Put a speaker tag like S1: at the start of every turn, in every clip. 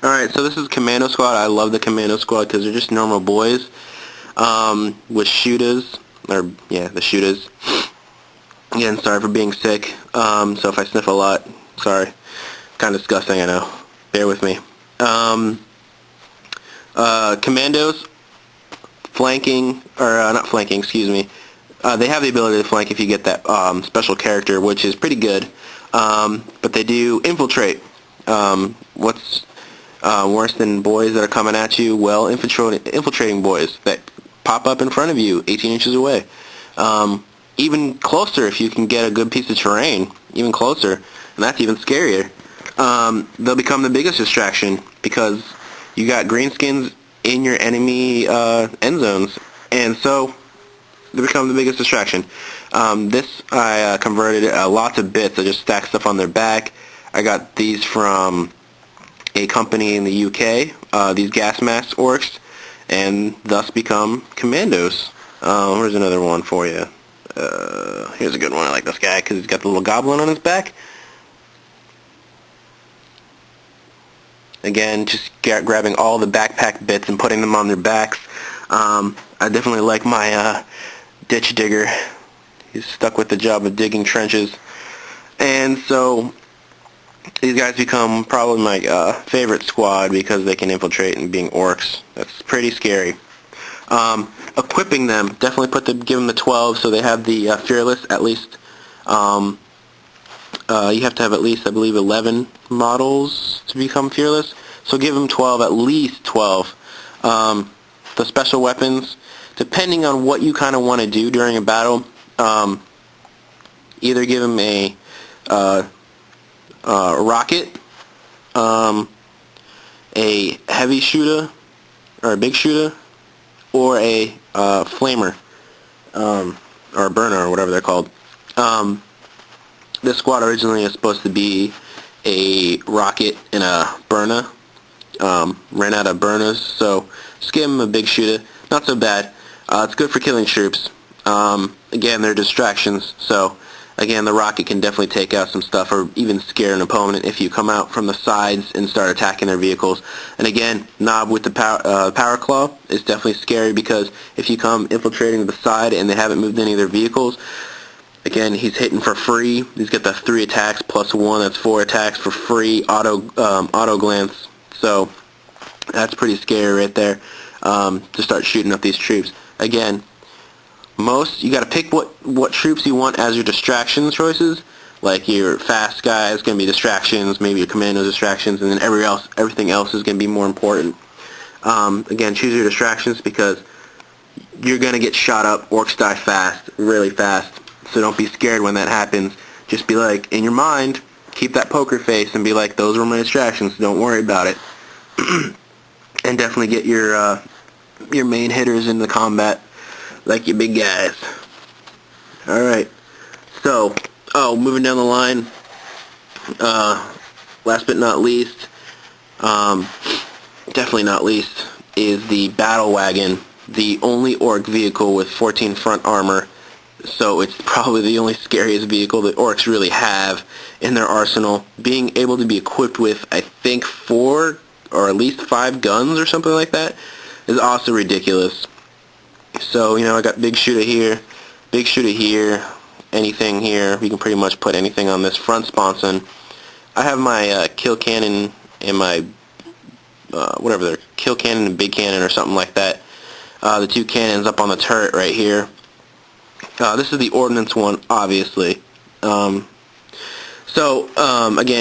S1: Alright, so this is Commando Squad. I love the Commando Squad because they're just normal boys with shooters, the shooters. Again, sorry for being sick, so if I sniff a lot, sorry. Kind of disgusting, I know. Bear with me. Commandos, flanking, or not flanking, excuse me. They have the ability to flank if you get that special character, which is pretty good. But they do infiltrate. What's worse than boys that are coming at you? Well, infiltrating boys that pop up in front of you 18 inches away. Even closer if you can get a good piece of terrain. Even closer. And that's even scarier. They'll become the biggest distraction because you got greenskins in your enemy end zones. And so they become the biggest distraction. This I converted lots of bits. I just stacked stuff on their back. I got these from a company in the UK, these gas mask orcs, and thus become commandos. Here's another one for you. Here's a good one. I like this guy because he's got the little goblin on his back. Again, just grabbing all the backpack bits and putting them on their backs. I definitely like my ditch digger. He's stuck with the job of digging trenches. And so these guys become probably my favorite squad because they can infiltrate and being orcs. That's pretty scary. Equipping them, definitely give them the 12 so they have the fearless at least. You have to have at least, I believe, 11 models to become fearless. So give them 12, at least 12. The special weapons, depending on what you kind of want to do during a battle, either give them a rocket, a heavy shooter, or a big shooter, or a flamer, or a burner, or whatever they're called. This squad originally is supposed to be a rocket and a burner. Ran out of burners, so just give them a big shooter. Not so bad. It's good for killing troops. Again, they're distractions, so again, the rocket can definitely take out some stuff or even scare an opponent if you come out from the sides and start attacking their vehicles. And again, Knob with the power claw is definitely scary because if you come infiltrating the side and they haven't moved any of their vehicles, again, he's hitting for free. He's got the 3 attacks plus 1, that's 4 attacks for free, auto glance. So that's pretty scary right there, to start shooting up these troops. Again, you got to pick what troops you want as your distraction choices. Like your fast guy is going to be distractions, maybe your commando distractions, and then everything else is going to be more important. Again, choose your distractions because you're going to get shot up. Orcs die fast, really fast. So don't be scared when that happens. Just be like, in your mind, keep that poker face and be like, those were my distractions. Don't worry about it. And definitely get your main hitters in the combat, like your big guys. Alright, so, moving down the line, last but not least, definitely not least, is the Battle Wagon, the only orc vehicle with 14 front armor. So it's probably the only scariest vehicle that orcs really have in their arsenal. Being able to be equipped with, I think, 4 or at least 5 guns or something like that is also ridiculous. So, I got big shooter here, anything here. You can pretty much put anything on this front sponson. I have my kill cannon and my, kill cannon and big cannon or something like that. The 2 cannons up on the turret right here. This is the ordnance one, obviously. Again,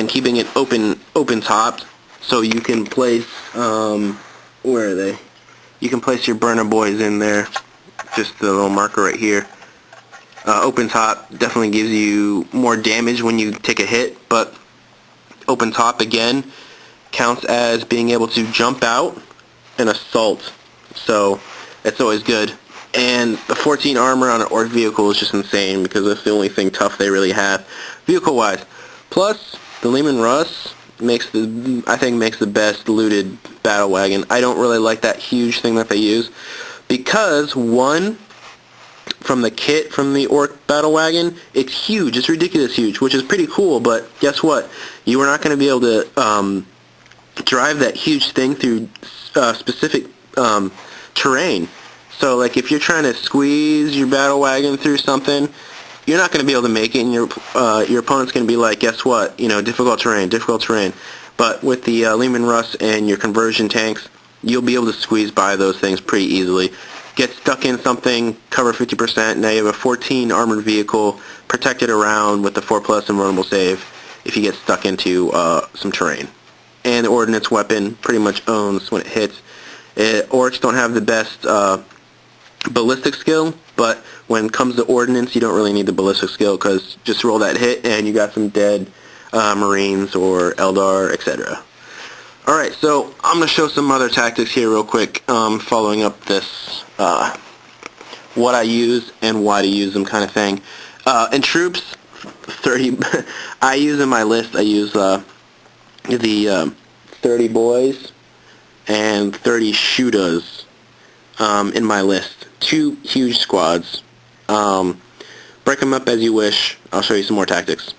S1: keeping it open topped, so you can place, where are they? You can place your burner boys in there. Just the little marker right here. Open top definitely gives you more damage when you take a hit, but open top again counts as being able to jump out and assault. So it's always good. And the 14 armor on an orc vehicle is just insane because that's the only thing tough they really have, vehicle-wise. Plus, the Lehman Russ makes the best looted battle wagon. I don't really like that huge thing that they use because, one, from the kit from the orc battle wagon, it's huge. It's ridiculous huge, which is pretty cool. But guess what? You are not going to be able to drive that huge thing through specific terrain. So like if you're trying to squeeze your battle wagon through something, you're not going to be able to make it, and your opponent's going to be like, guess what? You know, difficult terrain, difficult terrain. But with the Lehman Russ and your conversion tanks, you'll be able to squeeze by those things pretty easily. Get stuck in something, cover 50%. Now you have a 14 armored vehicle protected around with the 4+ invulnerable save if you get stuck into some terrain. And the ordnance weapon pretty much owns when it hits. Orcs don't have the best ballistic skill, but when it comes to ordnance, you don't really need the ballistic skill, because just roll that hit and you got some dead Marines or Eldar, etc. Alright, so I'm going to show some other tactics here real quick, following up this what I use and why to use them kind of thing. In troops, 30. I use in my list, I use the 30 boys and 30 shooters in my list. 2 huge squads. Break them up as you wish. I'll show you some more tactics.